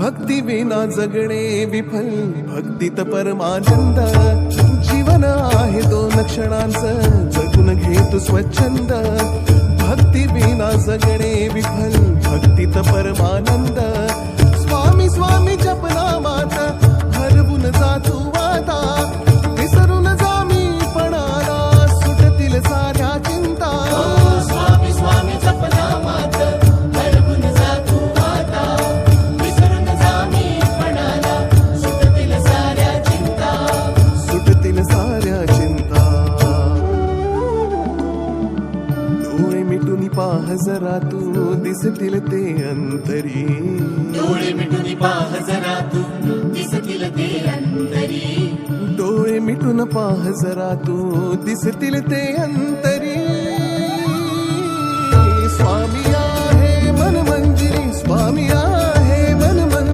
भक्ती विना जगणे विफल, भक्तीत परमानंद. जीवन आहे दोन क्षणांचं, जगून घे तू स्वच्छंद. भक्ती विना जगणे विफल, भक्तीत परमानंद. स्वामी स्वामी जपनामात हरवून जा तू आता. विसरून जा मी पणाला, सुटतील साऱ्या चिंता. स्वामी स्वामी जपनामात हरवून जा तू आता. विसरून जा मी पणाला, सुटतील साऱ्या चिंता. सुटतील साऱ्या चिंता. डोळे मिटून पाह जरा तू, दिसतील ते अंतरी. डोळे मिटून पाह जरा तू, दिसतील ते अंतरी. डोळे मिटून पाह जरा तू, दिसतील ते अंतरी.